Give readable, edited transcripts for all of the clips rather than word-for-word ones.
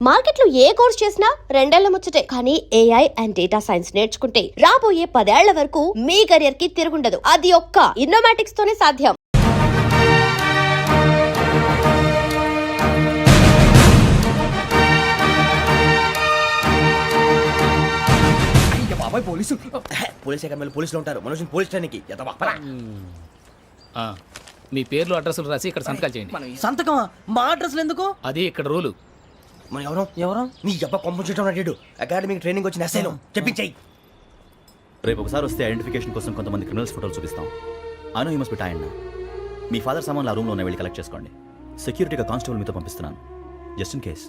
మార్కెట్లో ఏ కోర్స్ చేసినా రెండేళ్ల ముచ్చటే. కానీ ఏఐ అండ్ డేటా సైన్స్ నేర్చుకుంటే రాబోయే 10 ఏళ్ల వరకు మీ కెరియర్ కి తిరుగుండదు. అది ఒక్క ఇన్నోమాటిక్స్ తోనే సాధ్యం. పోలీసులు ఉంటారు. మనోజ్ పోలీస్ ట్రైనింగ్కి మీ పేర్లు అడ్రస్లు రాసి ఇక్కడ సంతకాలు చేయండి. సంతకమా? మా అడ్రస్లు ఎందుకు? అది ఇక్కడ రూలు. మన ఎవరు నీ అబ్బా పంపించడం అడిగాడు. అకాడమిక్ ట్రైనింగ్ వచ్చిన అసైలం చెప్పించాయి. రేపు ఒకసారి వస్తే ఐడెంటిఫికేషన్ కోసం కొంతమంది క్రిమినల్స్ ఫోటోలు చూపిస్తాం. అను యూ మస్ట్ బి టైండ్. మీ ఫాదర్ సామాన్లు ఆ రూమ్లో ఉన్న వెళ్ళి కలెక్ట్ చేసుకోండి. సెక్యూరిటీగా కానిస్టేబుల్ మీతో పంపిస్తున్నాను, just in case.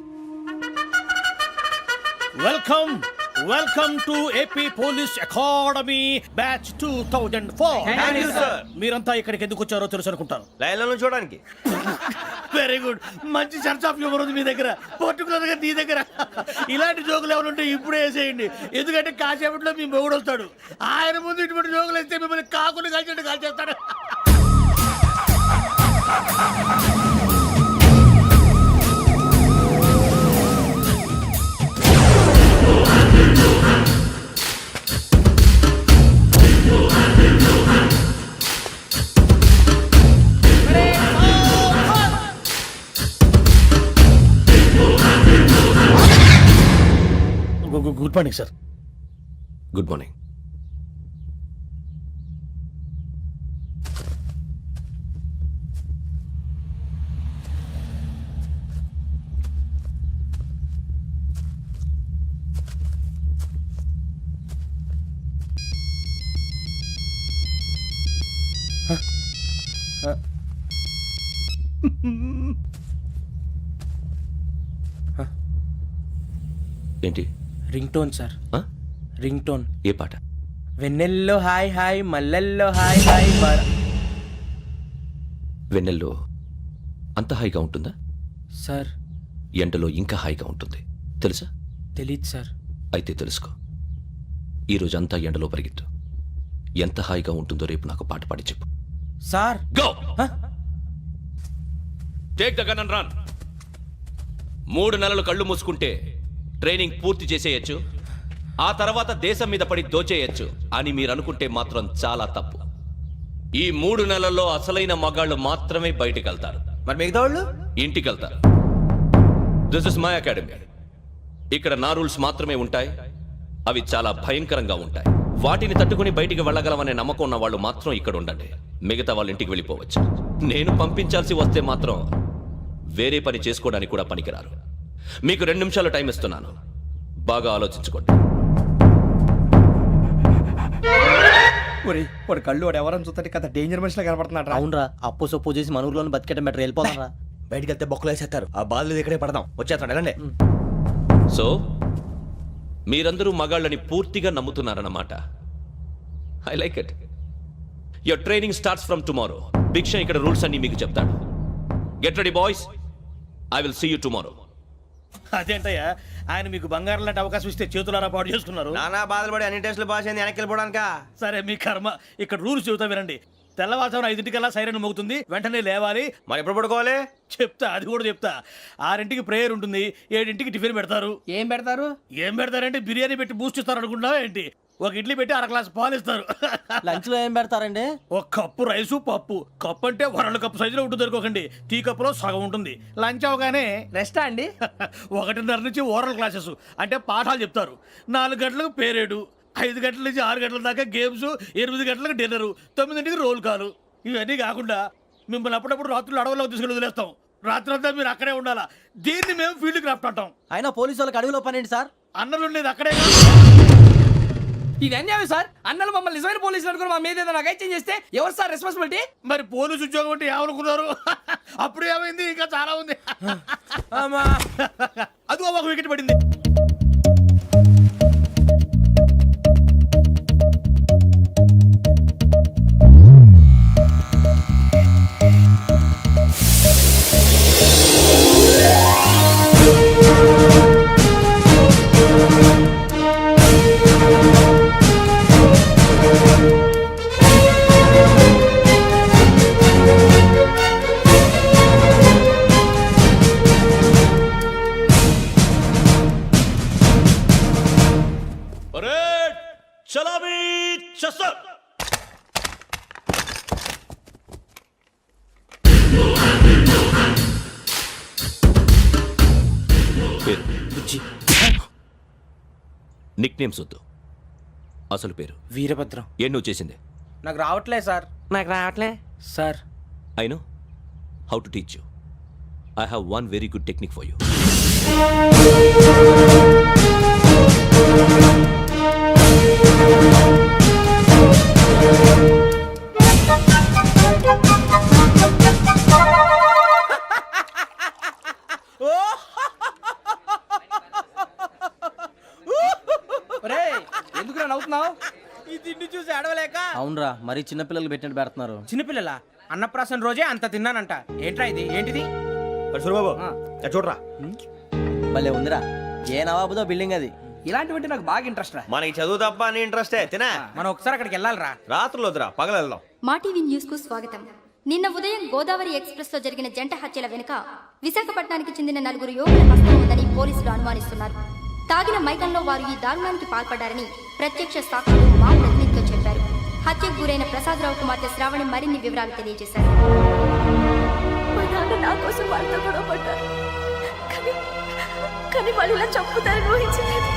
Welcome to AP police academy batch 2004. మీరంతా ఇక్కడికి ఎందుకు వచ్చారో తెలుసు అనుకుంటాను. లైన్లను చూడడానికి. Very good. మంచి సెన్స్ ఆఫ్ హ్యూమర్ ఉంది మీ దగ్గర, పర్టికులర్ గా నీ దగ్గర. ఇలాంటి జోకులు ఎవరు ఉంటే ఇప్పుడే వేసేయండి. ఎందుకంటే కాసేపట్లో మీ మొగుడు వస్తాడు. ఆయన ముందు ఇటువంటి జోకులు వేస్తే మిమ్మల్ని కాకులు కాల్చేట్టు కాల్చేస్తాడు. Good morning sir. Good morning. ఏంటి? Ring tone sir. Ring tone. ఏ పాట? వెన్నెల్లో హాయ్ హాయ్, మల్లెల్లో హాయ్ హాయ్. వెన్నెల్లో అంత హాయిగా ఉంటుందా సార్? ఎండలో ఇంకా హాయిగా ఉంటుంది తెలుసా? తెలీదు సార్. అయితే తెలుసుకో. ఈరోజు అంతా ఎండలో పరిగెత్తు. ఎంత హాయిగా ఉంటుందో రేపు నాకు పాట పాడి చెప్పు. Sir go. Take the gun and run. 3 నెలలు కళ్ళు మూసుకుంటే ట్రైనింగ్ పూర్తి చేసేయచ్చు, ఆ తర్వాత దేశం మీద పడి దోచేయచ్చు అని మీరు అనుకుంటే మాత్రం చాలా తప్పు. ఈ 3 నెలల్లో అసలైన మగాళ్ళు మాత్రమే బయటికి వెళ్తారు. మరి మిగతా వాళ్ళు ఇంటికి వెళ్తారు. This is my academy. ఇక్కడ నా రూల్స్ మాత్రమే ఉంటాయి. అవి చాలా భయంకరంగా ఉంటాయి. వాటిని తట్టుకుని బయటికి వెళ్ళగలమనే నమ్మకం ఉన్న వాళ్ళు మాత్రం ఇక్కడ ఉండండి. మిగతా వాళ్ళు ఇంటికి వెళ్ళిపోవచ్చు. నేను పంపించాల్సి వస్తే మాత్రం వేరే పని చేసుకోవడానికి కూడా పనికిరారు. మీకు 2 నిమిషాలు టైం ఇస్తున్నాను, బాగా ఆలోచించుకోండి. వాడు కళ్ళు వాడు ఎవరని చూస్తే కదా డేంజర్ మనిషిలో కనపడుతున్నాడు. అవునరా, అప్పు సొప్పు చేసి మన ఊర్లో బతికేయడం బెటర్. వెళ్ళిపోతారా? బయటికి వెళ్తే బొక్కలు వేసేస్తారు. ఆ బాధలు ఇక్కడే పడదాం. వచ్చేస్తాడు వెళ్ళండి. సో మీరందరూ మగాళ్ళని పూర్తిగా నమ్ముతున్నారన్నమాట. I like it. Your training starts from tomorrow. Bhiksha ఇక్కడ రూల్స్ అన్ని మీకు చెప్తాడు. Get ready boys, I will see you tomorrow. అదేంటయ్యా, ఆయన మీకు బంగారం లాంటి అవకాశం ఇస్తే చేతులారా పాటు చేసుకున్నారు. నానా బాధలు పడి అన్ని టెస్టులు పాస్ అయింది, వెనక్కి వెళ్ళిపోవడానికా? సరే మీ కర్మ. ఇక్కడ రూల్స్ చెబుతా వినండి. తెల్లవారుజామున 5 సైరన్ మోగుతుంది, వెంటనే లేవాలి. మరి ఎప్పుడు పడుకోవాలి? చెప్తా, అది కూడా చెప్తా. 6 ప్రేయర్ ఉంటుంది, 7 టిఫిన్ పెడతారు. ఏం పెడతారు? ఏం పెడతారంటే బిర్యానీ పెట్టి బూస్ట్ ఇస్తారు అనుకుంటున్నావా ఏంటి? ఒక ఇడ్లీ పెట్టి 1 గ్లాస్ పాలు ఇస్తారు. లంచ్ లో ఏం పెడతారండి? ఒక కప్పు రైసు పప్పు. కప్పు అంటే 1/2 కప్పు సైజులో ఉంటుంది అనుకోకండి. టీ కప్పులో సగం ఉంటుంది. లంచ్ అవగానే రెస్టా అండి? 1:30 నుంచి ఓరల్ క్లాసెస్ అంటే పాఠాలు చెప్తారు. 4 గంటలకు పేరేడు, 5 గంటల నుంచి 6 గంటల దాకా గేమ్స్, 8 గంటలకు డిన్నరు, 9ంటికి రోల్ కాలు. ఇవన్నీ కాకుండా మిమ్మల్ని అప్పుడప్పుడు రాత్రులు అడవుల్లో తీసుకెళ్ళి వదిలేస్తాం. రాత్రి అంతా మీరు అక్కడే ఉండాలా. దీన్ని మేము ఫీల్డ్ క్రాఫ్ట్ అంటాం. అయినా పోలీసు వాళ్ళకి అడవిలో పని ఏంటి సార్? అన్నలు ఉండేది అక్కడే. ఇది అన్యాయం సార్. అన్నలు మమ్మల్ని నిజమైన పోలీసులు అనుకుని మా మీద ఏదైనా అగైత్యం చేస్తే ఎవరు సార్ రెస్పాన్సిబిలిటీ? మరి పోలీసు ఉద్యోగం అంటే ఏమనుకున్నారు? అప్పుడు ఏమైంది? ఇంకా చాలా ఉంది. అది ఒక వికెట్ పడింది. పేరు నిక్ నేమ్స్ వద్దు, అసలు పేరు. వీరభద్రం. ఏం నువ్వు చేసింది? నాకు రావట్లే సార్. నాకు రావట్లే sir. I know how to teach you. I have one very good technique for you. ఎందుకు నవ్వుతున్నావు? ఈ తిండి చూసి అడవలేక. అవునరా మరీ చిన్నపిల్లలు పెట్టినట్టు పెడుతున్నారు. చిన్నపిల్లల అన్నప్రాసన రోజే అంత తిన్నానంట. ఏంట్రా ఇది? ఏంటిది? సూరిబాబు చూడరా, భలే ఉందిరా. ఏ నవాబుదో బిల్డింగ్ అది. ఇలాంటివంటే నాకు బాగా ఇంట్రెస్ట్ రా. మనకి చదువు తప్ప అని ఇంట్రెస్టే తినా. మనం ఒకసారి అక్కడికి వెళ్ళాలిరా. రాత్రులు వద్దురా, పగలు వెళ్దాం. మా టీవీ న్యూస్ కు స్వాగతం. నిన్న ఉదయం గోదావరి ఎక్స్ప్రెస్ లో జరిగిన జంట హత్యల వెనుక విశాఖపట్నానికి చెందిన 4 యువకుల హస్తం ఉందని పోలీసులు అనుమానిస్తున్నారు. తాగిన మైకంలో వారు ఈ దారుణానికి పాల్పడ్డారని ప్రత్యక్ష సాక్షులు మా ప్రతినిధితో చెప్పారు. హత్యకు గురైన ప్రసాదరావు కుమార్తె శ్రావణి మరిన్ని వివరాలు తెలియజేశారు. మా నాన్న నా కోసం వాళ్ళతో గొడవ పడ్డారు, కానీ వాళ్ళు ఇలా చంపుతారని ఊహించలేదు.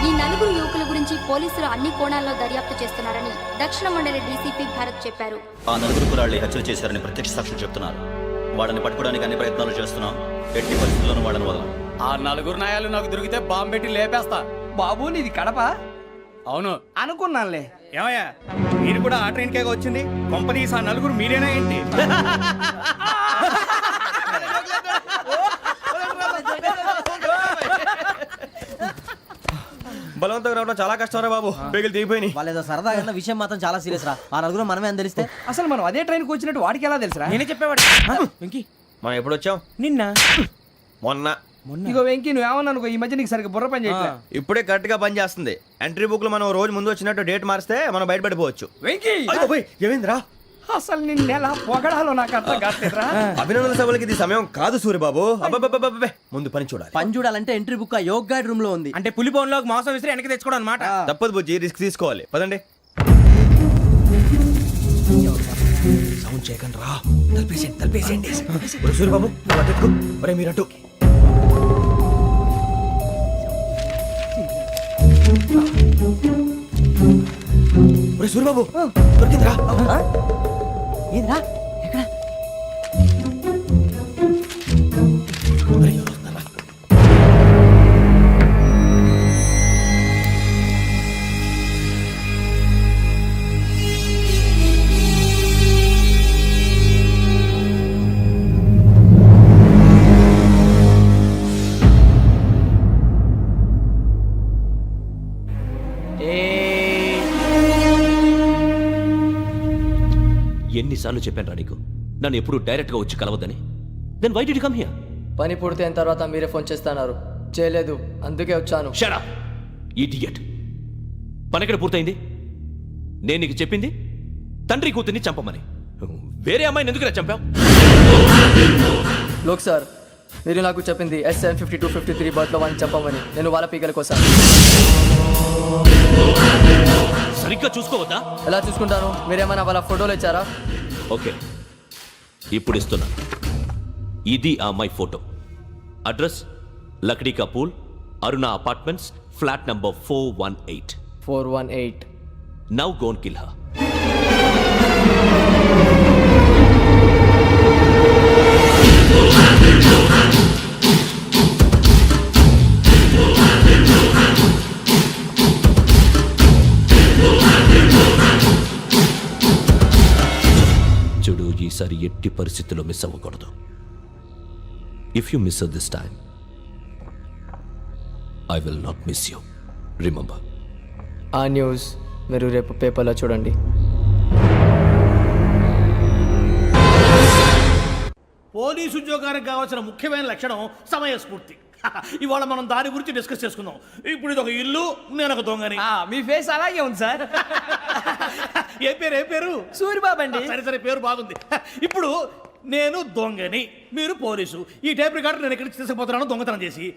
ఈ 4 యువకుల గురించి పోలీసులు అన్ని కోణాల్లో దర్యాప్తు చేస్తున్నారని దక్షిణ మండలి డీసీపీ భరత్ చెప్పారు. ఆ 4 కురాళ్ళు హత్యలు చేశారని ప్రత్యక్ష సాక్షులు చెప్తున్నారు. వాళ్ళని పట్టుకోవడానికి అన్ని ప్రయత్నాలు చేస్తున్నాం. ఎట్టి పరిస్థితుల్లోనూ వాళ్ళని వదలం. ఆ 4 నాయాలు నాకు దొరికితే బాంబు పెట్టి లేపేస్తా. బాబు నీది కడప? అవును అనుకున్నానులే. ఏమయ్యా మీరు కూడా ఆ ట్రైన్ కేగా వచ్చింది? కంపెనీస్ ఆ 4 మీరేనా ఏంటి? బలవంతంగా రావడం చాలా కష్టం రా బాబు. బేగులు దిగిపోయినాయి. వాళ్ళు ఏదో సరదాగా అన్న విషయం మాత్రం చాలా సీరియస్ రా. ఆ నలుగురు మనమే అని తెలిస్తే అసలు మనం అదే ట్రైన్కి వచ్చినట్టు వాడికి ఎలా తెలుసురా? నేనే చెప్పేవాడు. వెంకీ మనం ఎప్పుడు వచ్చాం? నిన్న మొన్న. ఇగో వెంకీ నువ్వేమన్నా అనుకో, ఈ మధ్య నీకు సరిగ్గా బుర్ర పని చేయట్లే. ఇప్పుడే కరెక్ట్ గా పని చేస్తుంది. ఎంట్రీ బుక్ లో మనం రోజు ముందు వచ్చినట్టు డేట్ మారిస్తే మనం బయటపడిపోవచ్చు. వెంకీ ఏమైందిరా? అసలు నిన్న ఎలా పొగడాలో నాకు అర్థం కాట్లేదురా. అభినందన సభలకి ఇది సమయం కాదు సూర్యబాబు. అబ్బబ్బబ్బబ్బబ్బే, ముందు పని చూడాలి. పని చూడాలంటే ఎంట్రీ బుక్ ఆ యోగ్ గైడ్ రూమ్ లో ఉంది. అంటే పులి బోన్లోకి మాంసం విసిరి వెనక్కి తెచ్చుకోవడం అనమాట. తప్పదు బుజ్జి, రిస్క్ తీసుకోవాలి. పదండి. సౌండ్ చేయకండి రా. తలపేసేయండి. సూర్యబాబు మీరట్టు. సూర్యబాబు దొరికిందిరా. ఏంద్రా ఎక్కడ? ఎన్నిసార్లు చెప్పాను రా నీకు, నన్ను ఎప్పుడు డైరెక్ట్ గా వచ్చి కలవద్దని? Then why did you come here? పని పూర్తయిన తర్వాత మీరే ఫోన్ చేస్తున్నారు. చేయలేదు, అందుకే వచ్చాను. Shut up idiot. పని ఎక్కడ పూర్తయింది? నేను నీకు చెప్పింది తండ్రి కూతుర్ని చంపమని. వేరే అమ్మాయిని ఎందుకు చంపావు? లోక్ సార్, మీరు నాకు చెప్పింది SN5253 బర్త్లో వాడిని చంపమని. నేను వాళ్ళ పీకల కోసం. సరిగ్గా చూసుకోవద్దా? ఎలా చూసుకుంటాను? మీరేమైనా వాళ్ళ ఫోటోలు ఇచ్చారా? ఓకే, ఇప్పుడు ఇస్తున్నా. ఇది ఆ అమ్మాయి photo. Address Lakdi కపూల్, Aruna apartments, flat number 418. 418. Now go and kill her. చూడు, ఈసారి ఎట్టి పరిస్థితుల్లో మిస్ అవ్వకూడదు. If you miss this time, I will not miss you. Remember. ఆ న్యూస్ మీరు రేపు పేపర్లో చూడండి. పోలీసు ఉద్యోగానికి కావాల్సిన ముఖ్యమైన లక్షణం సమయస్ఫూర్తి. ఇవాళ మనం దాని గురించి డిస్కస్ చేసుకుందాం. ఇప్పుడు ఇది ఒక ఇల్లు, నేను ఒక దొంగని. మీ ఫేస్ అలాగే ఉంది సార్. ఏ పేరు? సూరిబాబు అండి. సరే పేరు బాగుంది. ఇప్పుడు నేను దొంగని, మీరు పోలీసు. ఈ టైప్ రికార్డు నేను ఎక్కడికి తీసుకుపోతున్నాను దొంగతనం చేసి.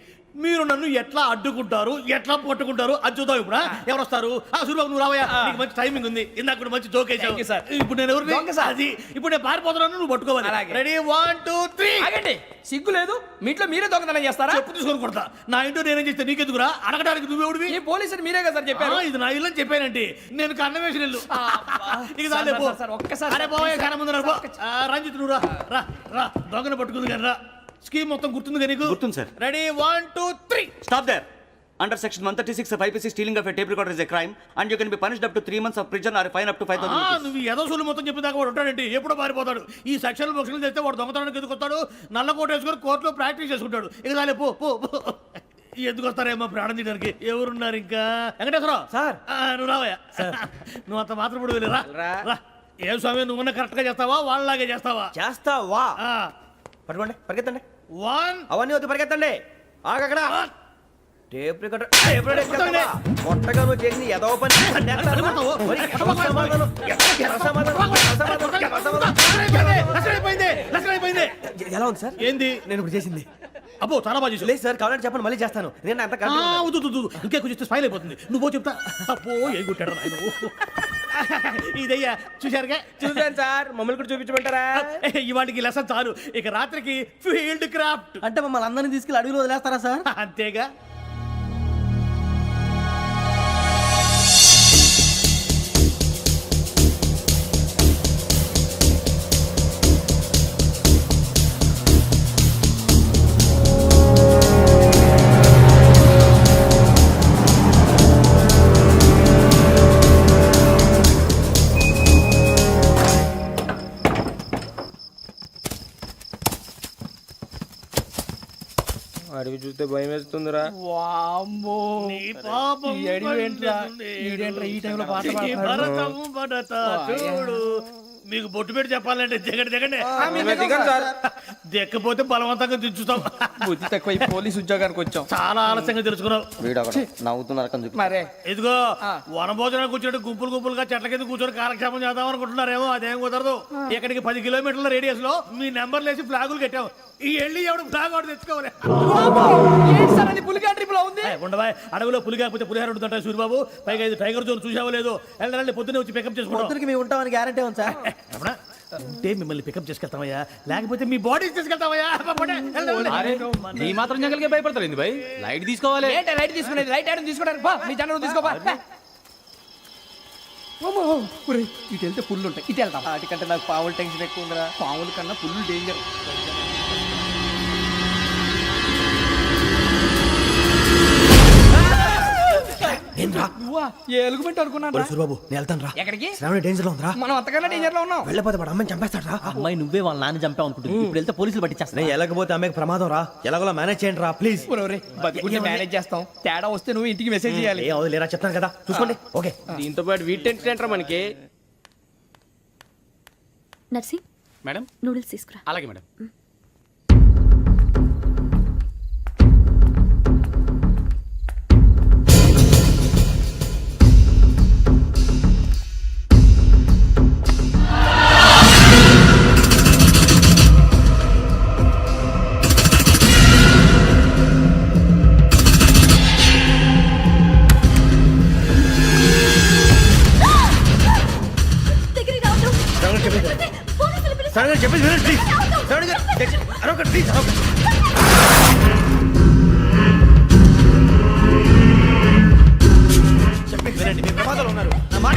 మీరు నన్ను ఎట్లా అడ్డుకుంటారు, ఎట్లా పట్టుకుంటారు అది చూద్దాం. ఇప్పుడు ఎవరు వస్తారు? సూర్యబాబు నువ్వు రావయ్యా, నీకు మంచి టైమింగ్ ఉంది. ఇందాక కూడా మంచి జోక్ వేసావు. ఇప్పుడు నేను ఎవరు? అది ఇప్పుడు నేను పారిపోతున్నాను, నువ్వు పట్టుకోవాలి. రెడీ 1 2 3. ఆగండి, సిగ్గు లేదు? మీ ఇంట్లో మీరే దొంగతనం చేస్తారా? చెప్పు తీసుకొని కొడతా. నా ఇంట్లో నేనేం చేస్తే నీకెందుకురా? అడగడానికి నువ్వెవడివి? ఈ పోలీసులు మీరే కదా సార్ చెప్పారు. ఇది నా ఇల్లు అని చెప్పానండి. నేను కన్న వేసిన ఇల్లు. ఇక చాలే పో. ఒక్కసారి అరే పోయే కన్న ముందు రా, పో. రంజిత్ నువ్వు రా రా రా. దొంగను పట్టుకుంది కానీ రా. స్కీమ్ మొత్తం గుర్తుంది కానీ నీకు? గుర్తుంది sir. Ready 1 2 3. Stop there. Under section 136 of IPC, stealing of a tape recorder is a crime, and you can be punished up to 3 months of prison or a fine up to 5,000 rupees. నువ్వు ఏదో సొల్లు మొత్తం చెప్పిన దాకా వాడు ఉంటాడండి. ఎప్పుడో పారిపోతాడు. ఈ సెక్షన్ బొక్షన్లు చేస్తే వాడు దొంగతనానికి ఎందుకు వస్తాడు? నల్ల కోట వేసుకొని కోర్టులో ప్రాక్టీస్ చేసుకుంటాడు. ఇక చాలే పో పో పో. ఎందుకు వస్తారేమో ప్రాణం తీయడానికి. ఎవరున్నారు ఇంకా? వెంకటేశ్వరరావు సార్. నువ్వు రావయ్యా. నువ్వు అంత మాత్రం ఇప్పుడు వెళ్ళి రా రా. ఏం స్వామి నువ్వున్న కరెక్ట్ గా చేస్తావా వాళ్ళలాగే చేస్తావా? చేస్తావా? పట్టుకోండి, పరిగెత్తండి. 1 అవన్నీ వద్దు, పరిగెత్తండి. ఆగక్కడ టేప్ రికార్డర్ కొట్టండి. కొట్టగా నువ్వు చేసింది ఏదో పని. అయిపోయింది. ఎలా ఉంది సార్? ఏంది? నేను ఇప్పుడు చేసింది. అబ్బో చాలా బాగా చేసావు. లేదు సార్, కావాలంటే చెప్పండి, మళ్ళీ చేస్తాను. నేను అంత ఇంకే కొంచెం స్మైల్ అయిపోతుంది. నువ్వు చెప్తా. అబ్బో ఏం కొట్టాడు నాయన. ఇదయ్యా చూశారుగా? చూసాను సార్, మమ్మల్ని కూడా చూపించమంటారా? ఇవాటికి లెసన్ చాలు. ఇక రాత్రికి ఫీల్డ్ క్రాఫ్ట్. అంటే మమ్మల్ని అందరినీ తీసుకెళ్ళి అడవిలో వదిలేస్తారా సార్? అంతేగా. అడవి చూస్తే భయం వేస్తుందిరా. నీ పాపం ఈ టైంలో పాట ఈ భరతము భరత చూడు. మీకు బొట్టు పెట్టి చెప్పాలంటే దిగండి దిగండి. దిక్కపోతే బలవంతంగా దించుతాం. బుద్ధి తక్కువ ఈ పోలీస్ ఉద్యోగానికి వచ్చాం. చాలా ఆలస్యంగా తెలుసుకున్నావు. నవ్వుతున్నారు. మరే ఇదిగో వనభోజనానికి కూర్చొని గుంపులు గుంపులుగా చెట్ల కింద కూర్చొని కాలక్షేపం చేద్దాం అనుకుంటున్నారేమో. అదేం కుదరదు. ఇక్కడికి 10 కిలోమీటర్ల రేడియస్ లో మీ నెంబర్లు వేసి ఫ్లాగులు కట్టాము. ఈ వెళ్ళి ఎవడు ఫ్లాగ్ ఒకటి తెచ్చుకోవాలి. పులిగా ట్రిప్ లో ఉంది. ఉండవా అడవిలో పులి కాకపోతే పులిహార ఉంటుంటాయి సూర్యబాబు. పైగా ఇది టైగర్ జోన్ చూసావో లేదో. వెళ్ళండి పొద్దున్నే వచ్చి పికప్ చేసుకుంటాం. మేము ఉంటామని గ్యారంటీ ఉంది సార్. అంటే మిమ్మల్ని పికప్ చేసుకెళ్తామయ్యా, లేకపోతే మీ బాడీ తీసుకెళ్తామయ్యా. ఈ మాత్రం జంగల్కే భయపడతారు భయ్. లైట్ తీసుకోవాలి. ఏంటి లైట్ తీసుకునేది? లైట్ ఆడని తీసుకుంటారు. మీ జనం తీసుకోపా. ఇటు వెళ్తే పుల్లు ఉంటాయి, ఇటు వెళ్తాం. వాటికంటే నాకు పావులు టెన్షన్ ఎక్కువ ఉందిరా. పాముల కన్నా పుల్లు డేంజర్. నువ్వా? ఏ ఎలుగుబెట్టి అనుకున్నాను. సూర్యబాబు నేను వెళ్తాను రా. ఎక్కడికి? శ్రావణి డేంజర్ లో ఉందిరా. మనం అంతకన్నా డేంజర్ లో ఉన్నాం. వెళ్ళపోతే వాడు అమ్మాయిని చంపేస్తాడు రా. అమ్మాయి నువ్వే వాళ్ళ నాన్న చంపావు అనుకుంటుంది. ఇప్పుడు వెళ్తే పోలీసులు పట్టించేస్తా. నేను వెళ్ళకపోతే అమ్మాయికి ప్రమాదం రా. ఎలాగోలా మేనేజ్ చేయండి రా ప్లీజ్. బతికుంటే మేనేజ్ చేస్తాం. తేడా వస్తే నువ్వు ఇంటికి మెసేజ్ చేయాలి. ఏ అవును లేరా, చెప్తాను కదా చూసుకోండి. ఓకే. దీంతో పాటు వీటి టెన్షన్ ఏంట్రా మనకి. నర్సి మేడం నూడిల్స్ తీసుకురా. అలాగే మేడం. శ్రావణి చెప్పేసి వినండి ప్లీజ్. శ్రావణి గారు అరొకటి ప్లీజ్. చెప్పేసి వినండి, మీ ప్రమాదాలు ఉన్నారు. నా మాట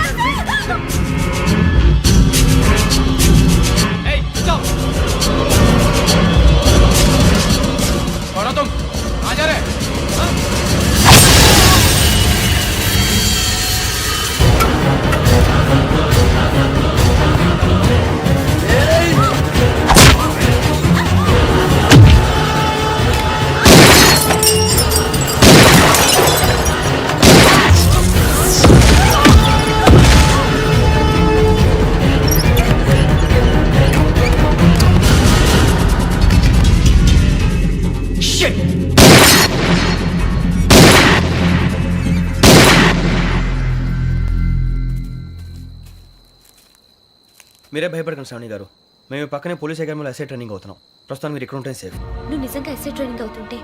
మీరే భయపడకండి శ్రావణి గారు. మేము పక్కనే పోలీస్ అకాడమీలో ఎస్ఐ ట్రైనింగ్ అవుతున్నాం. ప్రస్తుతం మీరు ఇక్కడ ఉంటే సేఫ్. నువ్వు నిజంగా ఎస్ఐ ట్రైనింగ్ అవుతుంటే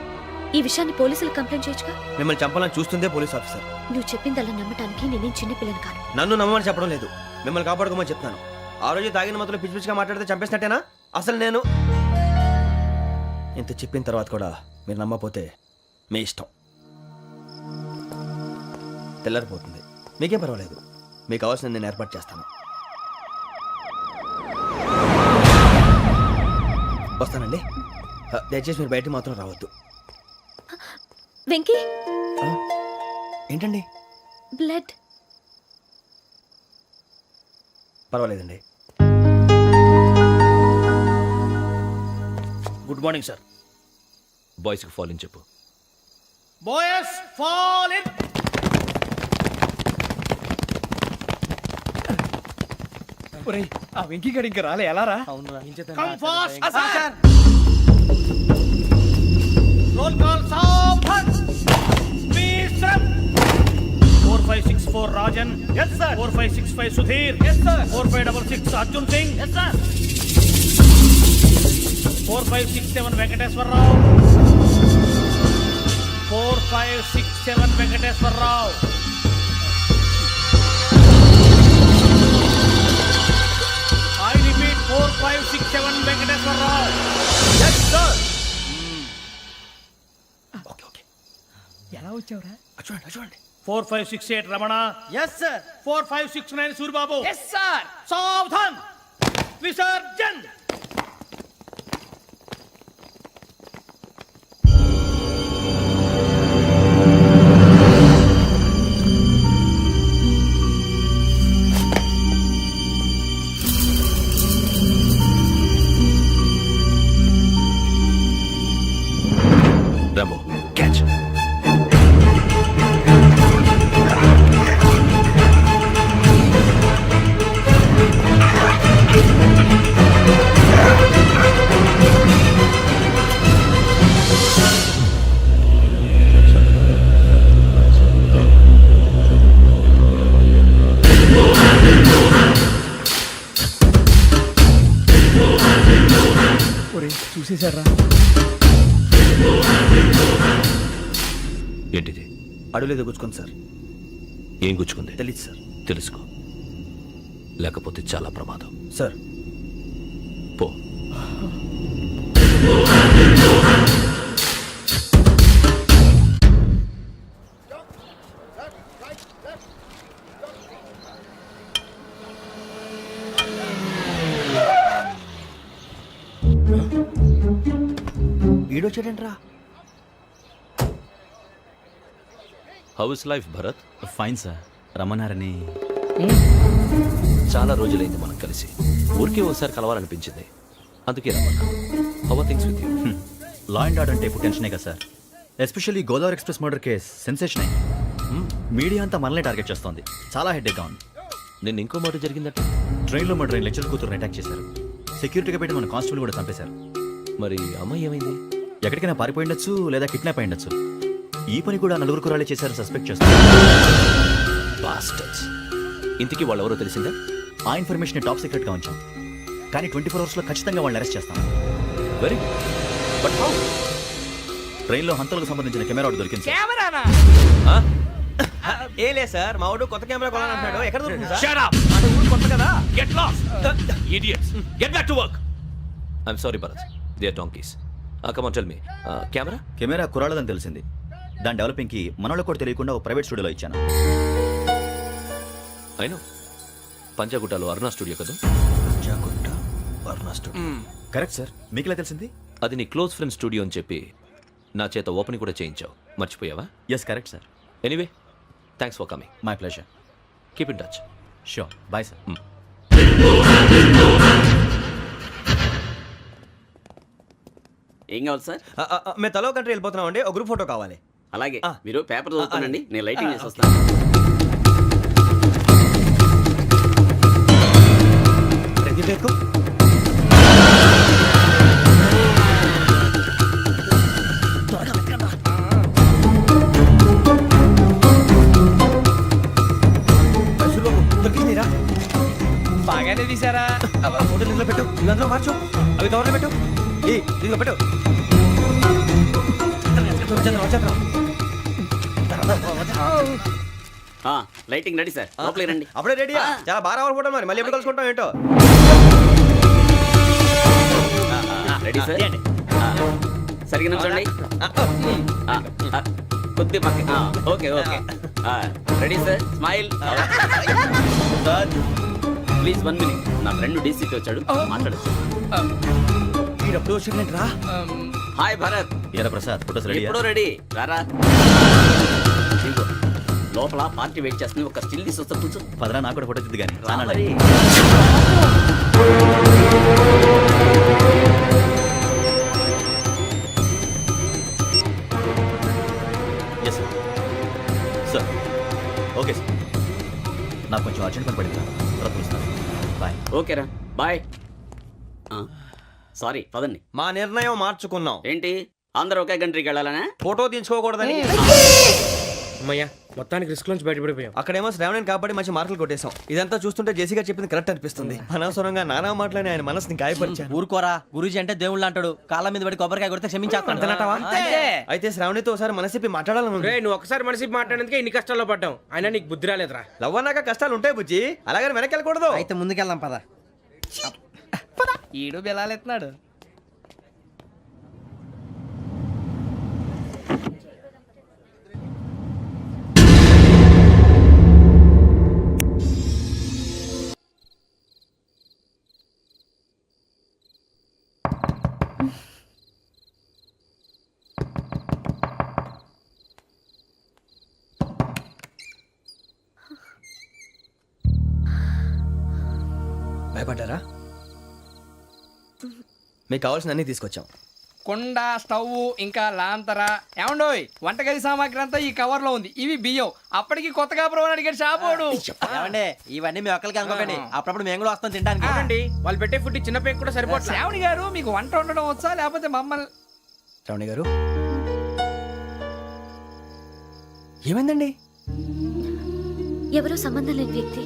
ఈ విషయాన్ని పోలీసులకు కంప్లైంట్ చేయొచ్చుగా. మిమ్మల్ని చంపాలని చూస్తుందే పోలీస్ ఆఫీసర్. నువ్వు చెప్పిందల్లా నమ్మటానికి నేనేం చిన్న పిల్లని కాను. నన్ను నమ్మమని చెప్పడం లేదు, మిమ్మల్ని కాపాడుకోమని చెప్తాను. ఆ రోజు తాగిన మత్తులో పిచ్చి పిచ్చిగా మాట్లాడితే చంపేసినట్టేనా? అసలు నేను ఇంత చెప్పిన తర్వాత కూడా మీరు నమ్మకపోతే మీ ఇష్టం. తెల్లారిపోతుంది, మీకేం పర్వాలేదు. మీకు కావాల్సిన నేను ఏర్పాటు చేస్తాను. వస్తానండి. దయచేసి మీరు బయట మాత్రం రావద్దు. వెంకీ, ఏంటండి? బ్లడ్. పర్వాలేదండి. Good morning sir. బాయ్స్కి ఫాల్ ఇన్ చెప్పు. Boys fall in. ఆ వెంకీ గడి ఇంకా రాలే, ఎలా రా? Come fast sir. Roll call సావధాన్. విశ్రం. 4564 Rajan. yes sir. 4565 Sudheer. yes sir. 4566 Arjun Singh. yes sir. 4567 Venkateswararao. 4567 Venkateswararao. I repeat 4567 Venkateswararao. yes sir. Okay okay, ఎలా వచ్చావురా? చూడండి చూడండి. 4568 Ramana. Yes sir. 4569 Suribabu. Yes sir. సావధాన్. విసర్జన్. Rambo catch. ఒరే చూసేశారా? ఏంటిది? అడుగులేదు గుచ్చుకోండి సార్. ఏం గుచ్చుకుంది? తెలీదు సార్. తెలుసుకో, లేకపోతే చాలా ప్రమాదం. సార్ పో. ఈడొచ్చాడంట్రా. How is life Bharat? Fine sir. రమ్మన్నారని. చాలా రోజులైంది మనం కలిసి. ఊరికే ఒకసారి కలవాలనిపించింది, అందుకే రమ్మన్నా. How are things with you? Law and order అంటే ఇప్పుడు టెన్షనే కదా sir. Especially Godavari express murder case sensation అయింది. మీడియా అంతా మనల్ని టార్గెట్ చేస్తోంది. చాలా హెడ్ఏక్గా ఉంది. నిన్న ఇంకో మాట జరిగిందట. ట్రైన్లో మా ట్రైన్ లెక్చర్ కూతురుని అటాక్ చేశారు. సెక్యూరిటీగా పెట్టి మన కానిస్టేబుల్ కూడా చంపేశారు. మరి అమ్మాయి ఏమైంది? ఎక్కడికైనా పారిపోయిండొచ్చు, లేదా కిడ్నాప్ అయ్యుండొచ్చు. ఈ పని కూడా నలుగురు కురాలే చేశారు సస్పెక్ట్ చేస్తారు. బాస్టర్స్. ఇంతకీ వాళ్ళు ఎవరో తెలిసిందా? ఆ ఇన్ఫర్మేషన్ టాప్ సీక్రెట్గా ఉంచాం, కానీ 24 అవర్స్లో ఖచ్చితంగా వాళ్ళని అరెస్ట్ చేస్తాం. Very but how? ట్రైన్లో హంతలకు సంబంధించిన కెమెరా ఒకటి దొరికింది సార్. కెమెరానా? ఏ లే సార్, మా వాడు కొత్త కెమెరా కొనాలంటున్నాడు. ఎక్కడ దొరుకుతుంది సార్? Shut up! అంటే ఊరు కొత్త కదా. Get lost! Idiots! Get back to work! I'm sorry, Bharat. They are donkeys. Come on, tell me. Camera? Camera కురాలదని తెలిసింది. దాని డెవలపింగ్కి మనోళ్ళకు కూడా తెలియకుండా ఒక ప్రైవేట్ స్టూడియోలో ఇచ్చాను. I know. పంజాగుట్టలో అరుణా స్టూడియో కదా? జాగుట్ట అరుణా స్టూడియో. Correct sir. మీకు ఇలా తెలిసింది? అది నీ క్లోజ్ ఫ్రెండ్ స్టూడియో అని చెప్పి నా చేత ఓపెనింగ్ కూడా చేయించావు. మర్చిపోయావా? Yes correct sir. Anyway, thanks for coming. My pleasure. Keep in touch. Sure. Bye sir. ఏం కావాలి సార్? మేము తలో కంట్రీ వెళ్ళిపోతున్నాం అండి. ఒక గ్రూప్ ఫోటో కావాలి. అలాగే, మీరు పేపర్ చదువుతానండి, నేను లైటింగ్ చేసి వస్తాను. దొరికిందిరా. బాగానే తీసారా? ఫోటో నిలబెట్టు. ఇవి అందులో మార్చు, అవి కవర్లో పెట్టు. ఇదిగో పెట్టు. లైటింగ్ రెడీ సార్, లోపలికి రండి. అప్పుడే రెడీయా? చాలా బాగా రావాలి ఫోటో, మరి మళ్ళీ ఎప్పుడు కలుసుకుంటాం ఏంటో. Ready sir. సరిగ్గా నుంచోండి. కొద్ది పక్క. Okay okay. Ready sir, smile. Please 1 minute. నా ఫ్రెండ్ డీసీకి వచ్చాడు, మాట్లాడచ్చు. ఎప్పుడు వచ్చిందంటే రా. హాయ్ భరత్. ఏరా ప్రసాద్, ఫోటోస్ రెడీ? ఎప్పుడో రెడీ. రారా. ఇదిగో, లోపల పార్టీ వెయిట్ చేస్తుంది, ఒక స్టిల్ తీసి వస్తా, కూర్చో. పదరా, నాకు కూడా ఫోటో తిద్దు కానీ రా మరి. Yes sir. Sir okay sir, నాకు కొంచెం అర్జెంట్ పని పడింది, తర్వాత పిలుస్తాను. బాయ్. ఓకేరా, బాయ్. సారీ, పదండి. మా నిర్ణయం మార్చుకున్నాం. ఏంటి, అందరూ ఒకే కంట్రీకి వెళ్ళాలనే? ఫోటో తీసుకోకూడదని. అమ్మయ్యా, మొత్తానికి రిస్క్ నుంచి బయటపడిపోయాం. అక్కడేమో శ్రావణిని కాబట్టి మంచి మార్కులు కొట్టేశాం. ఇదంతా చూస్తుంటే జేసీగా చెప్పింది కరెక్ట్ అనిపిస్తుంది. అనవసరంగా నానా మాటలని ఆయన మనసుని గాయపరిచాను. ఊరుకోరా, గురూజీ అంటే దేవుళ్ళు అంటాడు. కాళ్ళ మీద పడి కొబ్బరికాయ కొడితే క్షమించేస్తాను. అయితే శ్రావణితో ఒకసారి మనసిప్పి మాట్లాడాలను. నువ్వు ఒకసారి మనిషి మాట్లాడేందుకే ఇన్ని కష్టాల్లో పడ్డాం. అయినా నీకు బుద్ధి రాలేదురా. లవ్ అన్నాక కష్టాలు ఉంటాయి బుజ్జి, అలాగని వెనక్కి వెళ్ళకూడదు. అయితే ముందుకెళ్దాం పద. ఈడు బెలాలెత్తున్నాడు. భయపడ్డారా? మీకు కావాల్సిన అన్ని తీసుకొచ్చాం. కుండ, స్టవ్, ఇంకా లాంతర. ఏమండోయ్, వంటగది సామాగ్రి అంతా ఈ కవర్ లో ఉంది. ఇవి బియ్యం. అప్పటికి కొత్తగా బ్రౌన్ అడిగాడు షాపోడు. ఏమండి, ఇవన్నీ మీ ఒక్కరికి అనుకోకండి, అప్పుడప్పుడు మేము కూడా వస్తాం తినడానికి. అవునండి, వాళ్ళు పెట్టే ఫుడ్ చిన్న పేరు కూడా సరిపోతుంది. శ్రావణి గారు, మీకు వంట వండడం వచ్చా, లేకపోతే మమ్మల్ని? శ్రావణి గారు, ఏమైందండి? ఎవరో సంబంధం లేని వ్యక్తి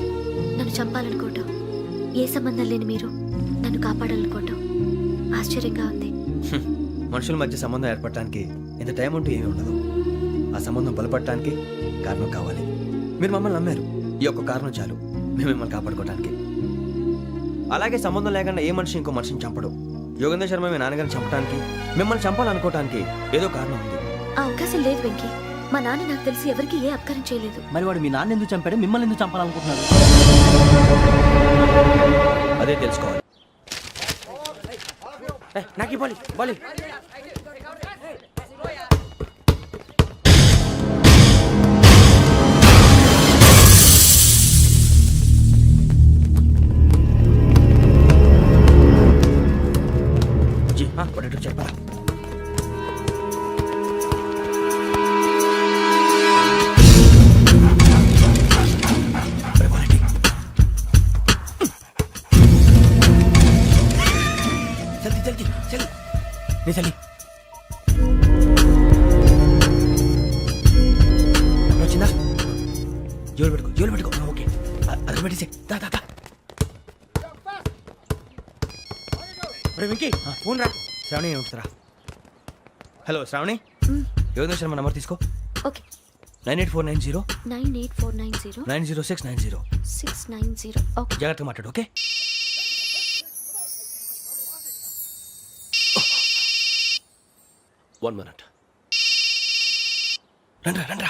నన్ను చంపాలనుకోవటం, ఏ సంబంధం లేని మీరు నన్ను కాపాడాలనుకోవటం ఆశ్చర్యంగా ఉంది. మనుషుల మధ్య సంబంధం ఏర్పడటానికి ఇంత టైం ఉంటే ఏమీ ఉండదు. ఆ సంబంధం బలపడటానికి కారణం కావాలి. మీరు మమ్మల్ని నమ్మారు, ఈ ఒక్క కారణం చాలు మేము మిమ్మల్ని కాపాడుకోవటానికి. అలాగే సంబంధం లేకుండా ఏ మనిషి ఇంకో మనిషిని చంపడు. యోగేంద్ర శర్మ మీ నాన్నగారిని చంపడానికి, మిమ్మల్ని చంపాలనుకోవటానికి ఏదో కారణం ఉంది. ఆ అవకాశం లేదు వెంకీ. మా నాన్న నాకు తెలిసి ఎవరికి ఏ అపకారం చేయలేదు. మరి వాడు మీ నాన్న ఎందుకు చంపాడు, మిమ్మల్ని ఎందుకు చంపాలనుకుంటున్నాడు? అదే తెలుసుకోవాలి. నాకు బాలి బాలి. చెప్పరా? చలి వచ్చిందా? జోలు పెట్టుకో. ఓకే, అది పెట్టేసి వెంకీ, ఫోన్ రా. శ్రావణి ఏమిటరా? హలో శ్రావణి, యోగేంద్ర శర్మ నంబర్ తీసుకో. ఓకే. 98490 98490 90690. 690. ఓకే. జాగ్రత్తగా మాట్లాడు. ఓకే. One minute. రండ్రా.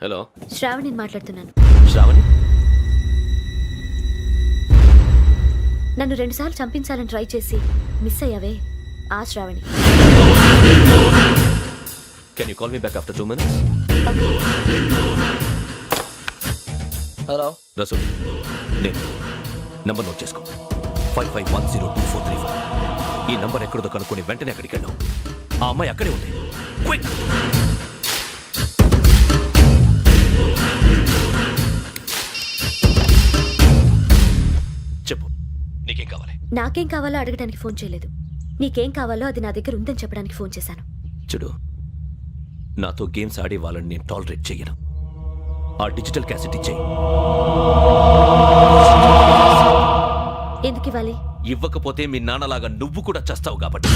హలో, శ్రావణిని మాట్లాడుతున్నాను. శ్రావణి? నన్ను 2 సార్లు చంపించాలని ట్రై చేసి మిస్ అయ్యావే, ఆ Shravani. Can you call me back after 2 minutes? Hello Rasool, నేను నంబర్ నోట్ చేసుకో. 55102435. ఈ నంబర్ ఎక్కడదో కనుక్కొని వెంటనే అక్కడికి వెళ్ళాం. ఆ అమ్మాయి అక్కడే ఉంది. క్విక్! చెప్పు, నీకేం కావాలి? నాకేం కావాలో అడగడానికి ఫోన్ చేయలేదు. నీకేం కావాలో అది నా దగ్గర ఉందని చెప్పడానికి ఫోన్ చేశాను. చూడు, నాతో గేమ్స్ ఆడే వాళ్ళని నేను టాలరేట్ చెయ్యను. ఆ డిజిటల్ క్యాసెట్ ఇచ్చేయి. ఎందుకు ఇవ్వాలి? ఇవ్వకపోతే మీ నాన్నలాగా నువ్వు కూడా చేస్తావు కాబట్టి.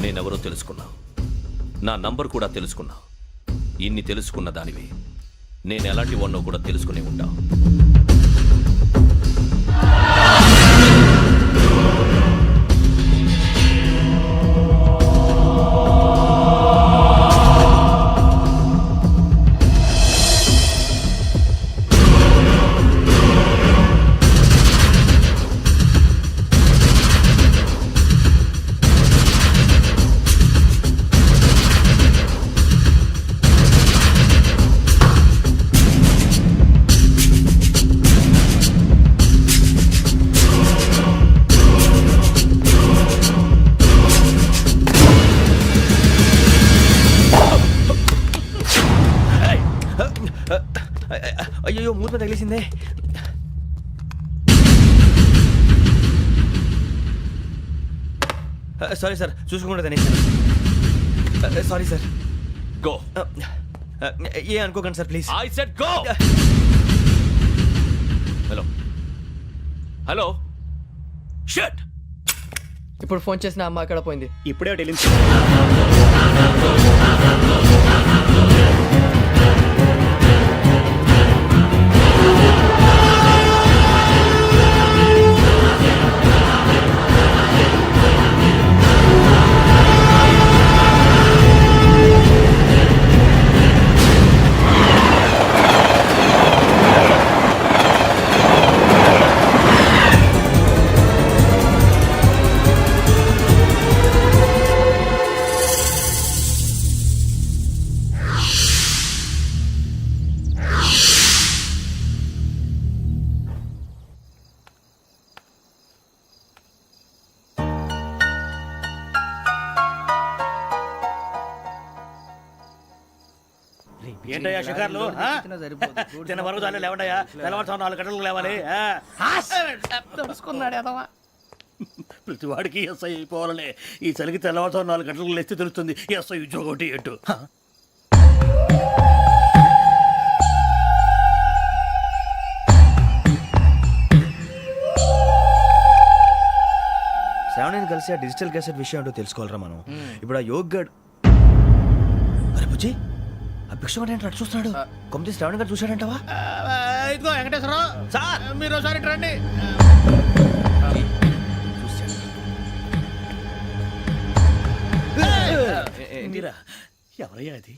నేనెవరో తెలుసుకున్నా, నా నంబర్ కూడా తెలుసుకున్నా. ఇన్ని తెలుసుకున్న దానివి నేను ఎలాంటి వాడినో కూడా తెలుసుకునే ఉంటా. అయ్యో మూత తగిలేసిందే. సారీ సార్, చూసుకోకుండా తినేసాను. Sorry sir. గో. ఏ అనుకోకండి sir please. I said go. Hello hello shut. ఇప్పుడు ఫోన్ చేసిన అమ్మ అక్కడ పోయింది. ఇప్పుడే వెళ్ళింది. ఏంటయ్యా షికార్లు? తిన్న వరకు చాలే లేవండయ్యా. తెల్లవారుతో 4 గంటలకు లేవాలి. ప్రతి వాడికి ఎస్ఐ అయిపోవాలనే ఈ చలికి తెల్లవారుతో 4 గంటలకు లేస్తే తెలుస్తుంది ఎస్ఐ ఉద్యోగం ఒకటి ఎటు. శ్రావణిని కలిసి ఆ డిజిటల్ క్యాసెట్ విషయం ఏంటో తెలుసుకోవాలరా మనం. ఇప్పుడు ఆ యోగ్ గడ్. అరే బుజ్జి, ఆ భిక్షం ఏంటో అటు చూస్తున్నాడు. కొమ్మతి శ్రావణి గారు చూశాడంటావా? ఇదిగో వెంకటేశ్వరరావు సార్, మీరు ఒకసారి రండి. మీరా? ఎవరయ్యా అది?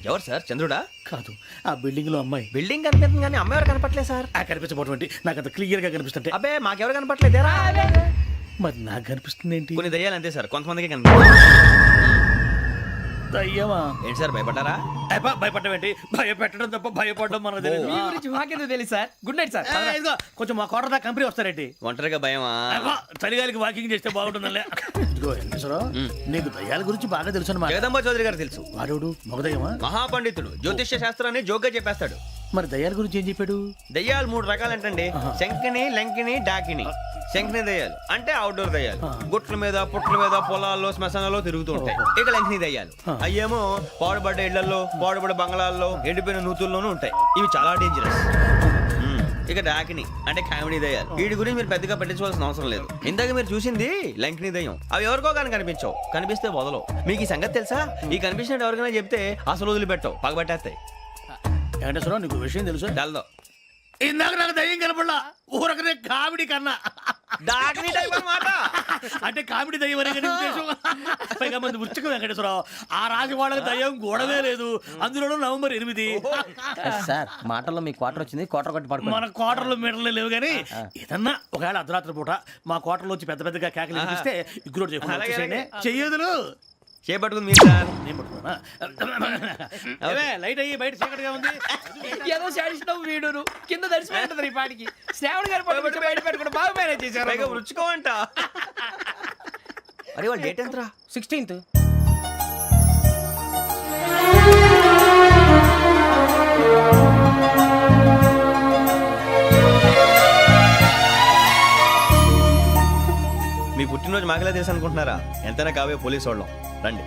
ఎవరు సార్? చంద్రుడా? కాదు, ఆ బిల్డింగ్ లో అమ్మాయి. బిల్డింగ్ కనిపిస్తుంది కానీ అమ్మాయి ఎవరు కనపట్లేదు సార్. కనిపించబోటువంటి నాకు అంత క్లియర్ గా కనిపిస్తుంటే. అబ్బే మాకెవరు కనపట్లేదేరా? మరి నాకు కనిపిస్తుంది ఏంటి? కొన్ని దయ్యాలు అంతే సార్, కొంతమందికి కనిపిస్తుంది. దయ్యమా? ఏంటి సార్ భయపడ్డారా? భయపడడం ఏంటి? భయపెట్టడం తప్ప భయపడడం మనకు తెలియదు. మీ గురించి మాకెందుకు తెలుసు సార్. Good night sir. ఇదిగో కొంచెం మా కోట దాకా కంపెనీ వస్తారేంటి? ఒంటరిగా భయమా? చలిగాలికి వాకింగ్ చేస్తే బాగుంటుందిలే. ఇదిగో వెంకటేశ్వరరావు, నీకు దయ్యాల గురించి బాగా తెలుసు అన్నమాట. జగదంబ చౌదరి గారు తెలుసు. వాడు మగదయ్యమా? మహాపండితుడు, జ్యోతిష్య శాస్త్రాన్ని జోగ్గా చెప్పేస్తాడు. మరి దయ్యాల గురించి ఏం చెప్పాడు? దయ్యాలు 3 రకాలంటండి. శంకిని, లంకిని, డాకిని. శంకిని దయ్యాలు అంటే అవుట్డోర్ దయ్యాలు, గుట్ల మీద పుట్ల మీద పొలాల్లో శ్మశానాల్లో తిరుగుతూ ఉంటాయి. ఇక లంకిని దయ్యాలు అయ్యేమో పాడుబడ్డ ఇళ్లలో, పాడుబడ్డ బంగ్లాల్లో, ఎండిపోయిన నూతుల్లోనూ ఉంటాయి. ఇవి చాలా డేంజరస్. ఇక డాకిని అంటే కామెడీ దయ్యాలు. వీటి గురించి మీరు పెద్దగా పట్టించుకోవాల్సిన అవసరం లేదు. ఇందాక మీరు చూసింది లంకిని దయ్యం. అవి ఎవరికో కానీ కనిపించవు, కనిపిస్తే వదలవు. మీకు ఈ సంగతి తెలుసా? ఈ కనిపించినట్టు ఎవరికైనా చెప్తే అసలు వదిలిపెట్టవు, పగబట్టేస్తాయి. వెంకటేశ్వరరావు, నీకు విషయం తెలుసు? తెలదో. ఇందాక నాకు దయ్యం కనపడలా, ఊరకనే కామెడీ కన్నా. డాకిని టైప్ అన్నమాట. అంటే కామెడీ దయ్యం అనే కదా ఉద్దేశం. పైగా మంది ఉచ్చకం వెంకటేశ్వరరావు. ఆ రాజు వాళ్ళకి దయ్యం గొడవే లేదు. అందులోనూ నవంబర్ 8. సార్ మాటల్లో మీ క్వార్టర్ వచ్చింది, క్వార్టర్ కొట్టి పడుకో. మన క్వార్టర్లో మీటర్లు లేవు కానీ ఏదన్నా ఒకవేళ అర్ధరాత్రి పూట మా క్వార్టర్లో వచ్చి పెద్ద పెద్దగా కేకలు ఇస్తే ఇగ్గురు చెయ్యదులు చేపట్టుకుంది మీరు సార్. నేను పట్టుకున్నా. లైట్ అయ్యి బయట చీకటిగా ఉంది. ఏదో శాడిస్తావు వీడును కింద దర్శనం ఈ పాటికి. శ్రావణ్ గారు పట్టుబడి బయట పెట్టుకుని బాగా మేనేజ్ చేశారు. పైగా రుచుకోమంట. అరే వాళ్ళ డేట్ ఎంతరా? 16th. మీ పుట్టినరోజు సంగతి మాకలే తెలుసు అనుకుంటున్నారా? ఎంతైనా కావే పోలీసు వాళ్ళం. రండి.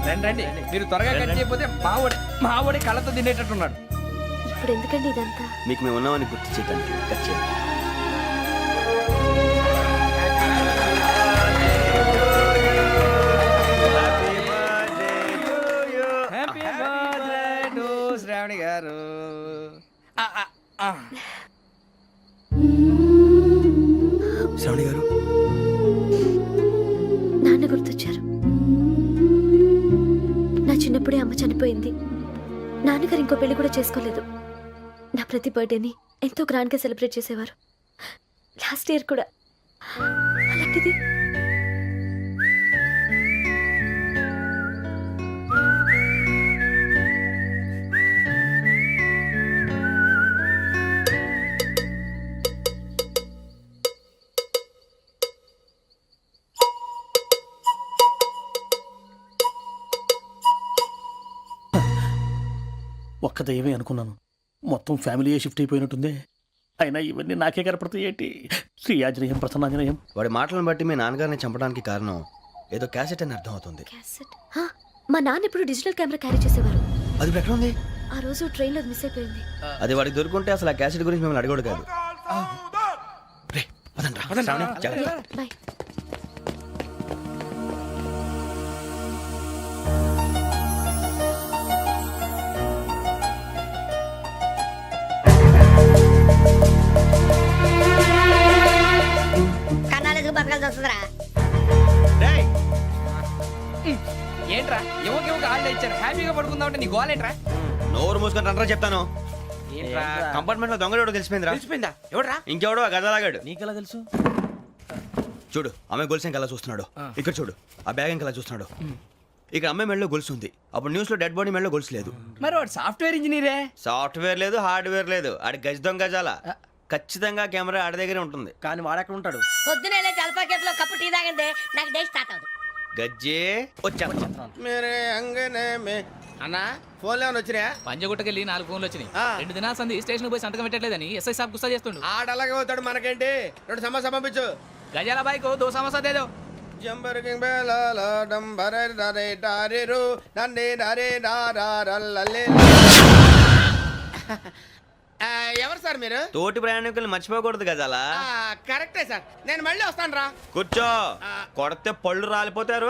రండి రండి, మీరు త్వరగా కట్ చేయకపోతే మావడి కళ్ళతో తినేటట్టున్నాడు. ఇప్పుడు ఎందుకండి ఇదంతా? మీకు మేము ఉన్నామని గుర్తు చేయడానికి కట్ చేయండి. హ్యాపీ బర్త్డే టు శ్రావణి గారు. శ్రావణి గారు, నాన్న గుర్తొచ్చారు. నా చిన్నప్పుడే అమ్మ చనిపోయింది. నాన్నగారు ఇంకో పెళ్లి కూడా చేసుకోలేదు. నా ప్రతి బర్త్డేని ఎంతో గ్రాండ్గా సెలబ్రేట్ చేసేవారు. లాస్ట్ ఇయర్ కూడా. అలాంటిది ఒక్క దయ్యమే అనుకున్నాను, మొత్తం ఫ్యామిలీయే షిఫ్ట్ అయిపోయినట్టుందే. అయినా ఇవన్నీ నాకే కనపడతాయి ఏంటి? శ్రీ ఆంజనేయం ప్రసన్నాంజనేయం. వాడి మాటలను బట్టి మీ నాన్నగారిని చంపడానికి కారణం ఏదో క్యాసెట్ అని అర్థం అవుతుంది. క్యాసెట్. మా నాన్న ఎప్పుడు డిజిటల్ కెమెరా క్యారీ చేసేవారు. అది ఇప్పుడు ఎక్కడ ఉంది? ఆ రోజు ట్రైన్లో మిస్ అయిపోయింది. అది వాడికి దొరుకుంటే అసలు ఆ క్యాసెట్ గురించి మిమ్మల్ని అడగడు కాదు. రే, పదండ్రా. శ్రావణి, జాగ్రత్త. బాయ్. కన్నాలకు బతకాల్సి వస్తుందిరా. రేయ్, ఏంట్రా ఎవరికి ఆళ్ళు ఇచ్చారు, హ్యాపీగా పడుకుందాం అంటే నీ గోలేంట్రా? నోరు మూసుకొని రండ్రా చెప్తాను. ఏంట్రా కంపార్ట్మెంట్ లో దొంగడు తెలిసిపోయిందిరా. తెలిసిపోయిందా? ఎవడ్రా? ఇంకెవడో ఆ గదలాగాడు. నీకెలా తెలుసు? చూడు, ఆమె గొలుసు ఇంకలా చూస్తున్నాడు. ఇక్కడ చూడు, ఆ బ్యాగ్ ఇంకలా చూస్తున్నాడు. ఇక్కడ అమ్మాయి మెడలో గొలుసు ఉంది. అప్పుడు న్యూస్ లో డెడ్ బాడీ మెడలో గొలుసు లేదు. మరి వాడు సాఫ్ట్వేర్ ఇంజనీరే. సాఫ్ట్వేర్ లేదు, హార్డ్వేర్ లేదు. ఆడి గజ దొంగ గజాల. ఖచ్చితంగా కెమెరా ఆడి దగ్గరే ఉంటుంది. కానీ వాడెక్కడ ఉంటాడు? పొద్దునే జలపా కేఫ్లో కప్పు టీ తాగండి, నాకు డే స్టార్ట్ అవుతుంది. గజ్జే వచ్చా. అన్నా ఫోన్లో వచ్చినా? పంజగుట్టకెళ్ళి 4 ఫోన్లు వచ్చినాయి. 2 దినాల సంది స్టేషన్ పోయి సంతకం పెట్టలేదని ఎస్ఐ సాబ్ గుస్తా చేస్తుండు. ఆడలాగే పోతాడు, మనకేంటి? 2 సమస్య పంపించు. గజాల బైక్ 2 సమస్య దేదో. ఎవరు సార్ మీరు? తోటి ప్రయాణికులు మర్చిపోకూడదు గజాల. కరెక్టే సార్, నేను మళ్ళీ వస్తాను రా. కూర్చో, కొడితే పళ్ళు రాలిపోతారు.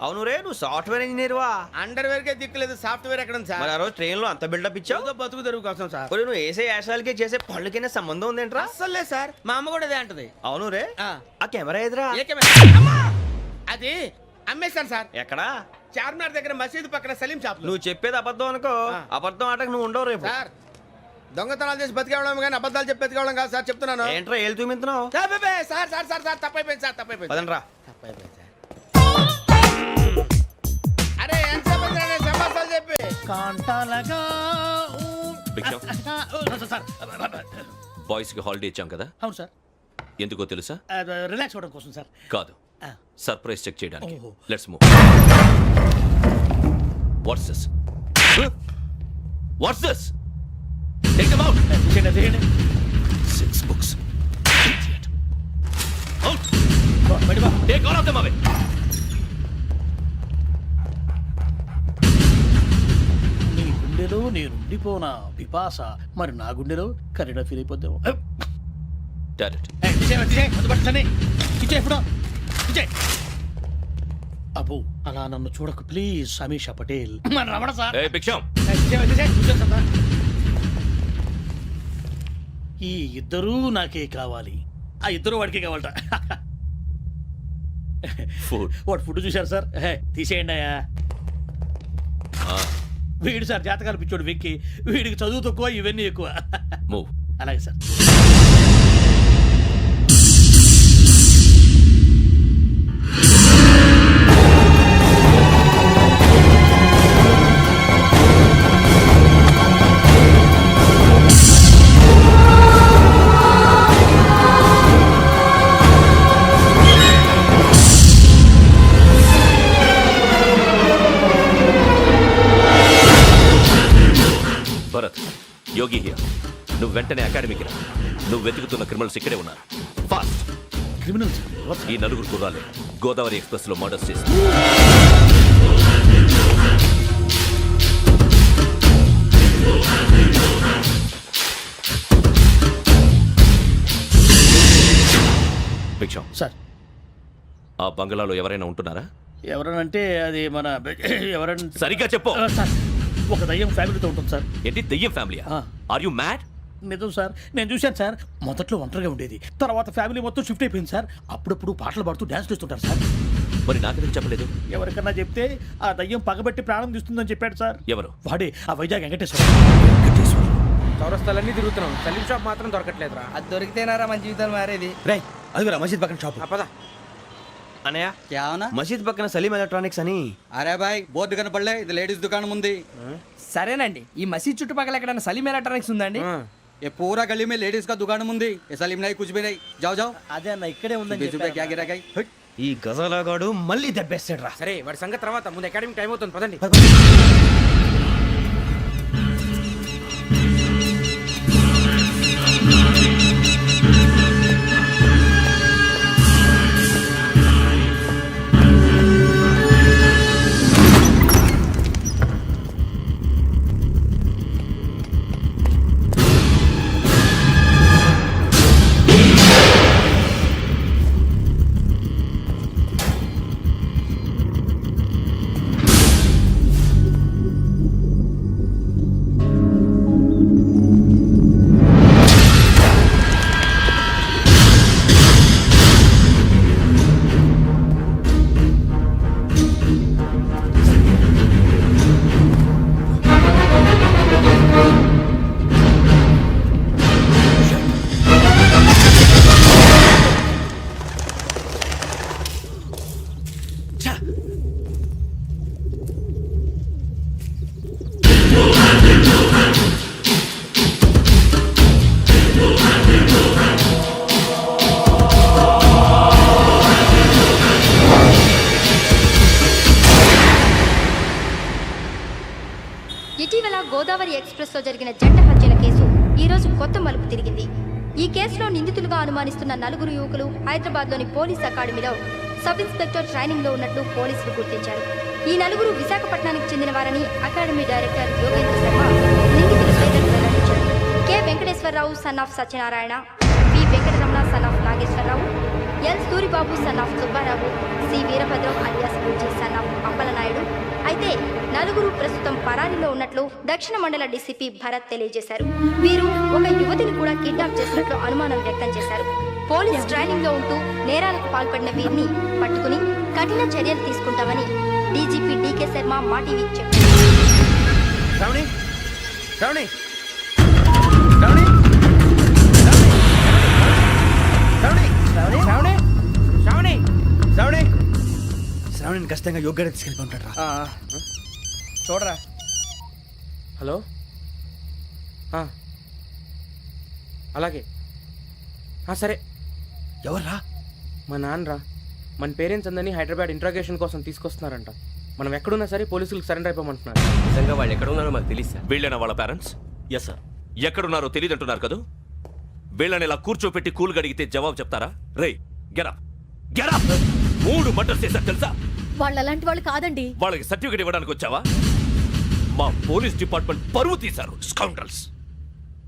అవును రే, నువ్వు సాఫ్ట్వేర్ ఇంజనీర్ వా? అండర్వేర్ కే దిక్కులేదు, సాఫ్ట్వేర్ ఎక్కడ ఉంది సార్? మరి ఆ రోజు ట్రైన్ లో అంత బిల్డప్ ఇచ్చావు. బతుకు తెరుగు కోసం సార్. మరి నువ్వు వేసే యాశాలకి చేసే పళ్ళకైనా సంబంధం ఉందేంట్రా? అస్సలే సార్, మా అమ్మ కూడా అదే అంటది. అవును రే, ఆ కెమెరా ఎదురా? అది అమ్మేశాను సార్. ఎక్కడా? చార్మినార్ దగ్గర మసీదు పక్కన సలీం షాప్. నువ్వు చెప్పేది అబద్ధం అనుకో. అబద్ధం ఆటకు నువ్వు ఉండవు రేపు. సార్, దొంగతనాలు చేసి బతికేవడం కానీ అబద్ధాలు చెప్పి బతికేవడం కాదు సార్, చెప్తున్నాను. ఏంట్రా ఏళ్ళు చూపించినావు? సార్ సార్ సార్ సార్ తప్పైపోయింది సార్, తప్పైపోయింది. పదండ్రా. తప్పైపోయింది సార్. అరే ఎంత సమాసాలు చెప్పి కాంటాలగా. బాయ్స్ కి హాలిడే ఇచ్చాం కదా, అవును సార్. ఎందుకో తెలుసా? రిలాక్స్ అవ్వడం కోసం సార్. కాదు, సర్ప్రైజ్ చెక్ చేయడానికి. ఓహో. Let's move. What's this? What's this? Take them out. తీయండి. 6 books. Idiot. Out. Take all of them away. నీ గుండెలో నేనుండిపోనా పిపాస, మరి నా గుండెలో కరీడా ఫీల్ అయిపోద్దాము. Direct. అబ్బో, అలా నన్ను చూడకు please. Sameesha Patel. Ramana sir. Hey, Biksham. ఈ ఇద్దరూ నాకే కావాలి. ఆ ఇద్దరు వాడికే కావాలట. Food. వాడు ఫుడ్ చూశారు సార్. తీసేయండి అయ్యా. వీడు సార్ జాతకాలు పిచ్చోడు వెక్కి, వీడికి చదువు తక్కువ, ఇవన్నీ ఎక్కువ. Move. అలాగే సార్. Bharat, Yogi here. నువ్వు వెంటనే అకాడమీకి రా. నువ్వు వెతుకుతున్న క్రిమినల్స్ ఇక్కడే ఉన్నారు. ఫాస్ట్. క్రిమినల్స్. ఈ నలుగురు కుర్రాలే గోదావరి ఎక్స్ప్రెస్ లో మర్డర్స్ చేసి భిక్షం సార్ ఆ బంగ్లాలో ఎవరైనా ఉంటున్నారా? ఎవరనంటే అది మన ఎవరంటే సరిగ్గా చెప్పు. సార్ ఒక దయ్యం ఫ్యామిలీతో ఉంటుంది సార్. ఏంటి దెయ్యం ఫ్యామిలీ? Are you mad? నిజం సార్, నేను చూశాను సార్. మొదట్లో ఒంటరిగా ఉండేది, తర్వాత ఫ్యామిలీ మొత్తం షిఫ్ట్ అయిపోయింది సార్. అప్పుడప్పుడు పాటలు పాడుతూ డ్యాన్స్ చేస్తుంటారు సార్. మరి నాకెందుకు చెప్పలేదు? ఎవరికన్నా చెప్తే ఆ దయ్యం పగబెట్టి ప్రాణం తీస్తుందని చెప్పాడు సార్. ఎవరు? వాడే ఆ వైజాగ్ వెంకటేశ్వర. చౌరస్తాలన్నీ తిరుగుతున్నాం, సలీం షాప్ మాత్రం దొరకట్లేదురా. అది దొరికితేనారా మన జీవితాలు మారేది. రే అదిగురా మసీద్ పక్కన షాప్. పదా అనయా క్యా హోనా? మసీద్ పక్కన సలీం ఎలక్ట్రానిక్స్ అని. అరే బాయ్ బోర్డు కనపడలే, ఇది లేడీస్ దుకాణం ఉంది. సరేనండి, ఈ మసీద్ చుట్టుపక్కల ఎక్కడైనా సలీం ఎలక్ట్రానిక్స్ ఉందండి? ये पूरा गली में लेडीज का दुकान मुंदी, ये सलीम नहीं कुछ भी नहीं. जाओ जाओ. అదే అన్న ఇక్కడే ఉందని 20 रुपए क्या गिरा गई. ఈ గజాలగాడు మళ్ళీ దెబ్బేస్తాడు రా. సరే వాడి సంగతి తర్వాత, ముందు అకాడమిక్ టైం అవుతుంది పదండి. ఇటీవల గోదావరి ఎక్స్ప్రెస్ లో జరిగిన జంట హత్యల కేసు ఈ రోజు కొత్త మలుపు తిరిగింది. ఈ కేసులో నిందితులుగా అనుమానిస్తున్న నలుగురు యువకులు హైదరాబాద్ లోని పోలీస్ అకాడమీలో సబ్ ఇన్స్పెక్టర్ ట్రైనింగ్ లో ఉన్నట్లు పోలీసులు గుర్తించారు. ఈ నలుగురు విశాఖపట్నానికి చెందిన వారని అకాడమీ డైరెక్టర్ యోగేంద్ర శర్మ నిందితుల పేర్లను వెల్లడించారు. K Venkateswararao son of Satyanarayana, P Venkataramana son of Nageswararao, L Suribabu son of Subbarao, C Veerabhadram alias Bujji son of Appalanaidu. అయితే నలుగురు ప్రస్తుతం పరారీలో ఉన్నట్లు దక్షిణ మండల డీసీపీ భరత్ తెలియజేశారు. వీరు ఒక యువతిని కూడా కిడ్నాప్ చేసినట్లు అనుమానం వ్యక్తం చేశారు. పోలీస్ ట్రైనింగ్ లో ఉంటూ నేరాలకు పాల్పడిన వీరిని పట్టుకుని కఠిన చర్యలు తీసుకుంటామని డీజీపీ డీకే శర్మ మా టీవీకి చెప్పారు. శ్రావణి శ్రావణి శ్రావణి శ్రావణి శ్రావణి శ్రావణి శ్రావణి శ్రావణిని ఖచ్చితంగా యోగ్యత తీసుకెళ్ళిపోంటాడు రా. చూడరా. హలో, అలాగే సరే. ఎవర్రా? మా నాన్నరా. మన పేరెంట్స్ అందరినీ హైదరాబాద్ ఇంట్రాగేషన్ కోసం తీసుకొస్తున్నారంట. మనం ఎక్కడున్నా సరే పోలీసులకు సరెండర్ అయిపోమంటున్నారు. నిజంగా వాళ్ళు ఎక్కడ ఉన్నారో మాకు తెలియదు సార్. వీళ్ళేనా వాళ్ళ పేరెంట్స్? Yes sir. ఎక్కడున్నారో తెలియదంటున్నారు కదా. వీళ్ళని ఇలా కూర్చోపెట్టి కూల్ గడిగితే జవాబు చెప్తారా? రేయ్ గెటప్ గెటప్. 3 మర్డర్స్ చేశారు తెలుసా? వాళ్ళు అలాంటి వాళ్ళు కాదండి. వాళ్ళకి సర్టిఫికేట్ ఇవ్వడానికి వచ్చావా? మా పోలీస్ డిపార్ట్మెంట్ పరువు తీశారు స్కౌండ్రల్స్.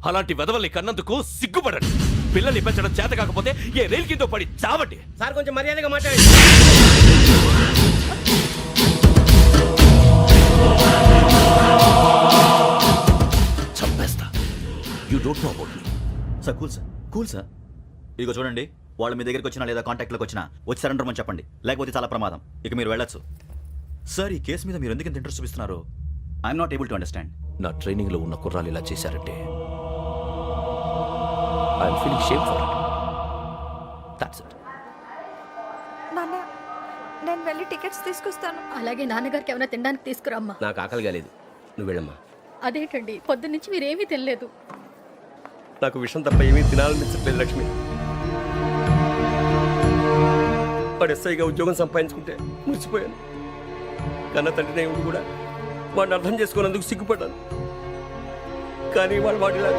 అలాంటి వెధవల్ని కన్నందుకు సిగ్గుపడండి. పిల్లల్ని పెంచడం చేత కాకపోతే ఏ రైలు కింద పడి చావండి. సార్ కొంచెం మర్యాదగా మాట్లాడండి. చంపేస్తా. You don't know about me. Sir cool sir, cool sir. ఇదిగో చూడండి, వాళ్ళు మీ దగ్గరికి వచ్చినా లేదా కాంటాక్ట్లోకి వచ్చినా వచ్చి సరెండర్ అని చెప్పండి, లేకపోతే చాలా ప్రమాదం. ఇక మీరు వెళ్ళొచ్చు. సార్ ఈ కేసు మీద మీరు ఎందుకు ఇంత ఇంట్రెస్ట్ చూపిస్తున్నారు? I'm not able to understand. నా ట్రైనింగ్ లో ఉన్న కుర్రాలు ఇలా చేశారంటే I'm feeling shame for it. That's it. నాన్న, నేను వెళ్ళి టికెట్స్ తీసుకొస్తాను. అలాగే నాన్నగారికి ఏమైనా తినడానికి తీసుకురమ్మా. నాకు ఆకలి కాలేదు, నువ్వు వెళ్ళమ్మా. అదేంటండి, పొద్దున్నుంచి మీరేమీ తినలేదు. నాకు విషయం తప్ప ఏమీ తినాలనిపించట్లేదు లక్ష్మి. వాడు ఎస్ఐగా ఉద్యోగం సంపాదించుకుంటే మురిసిపోయాను. కన్న తండ్రినే ఉండి కూడా వాడిని అర్థం చేసుకున్నందుకు సిగ్గుపడ్డాను. కానీ వాడు వాడిలా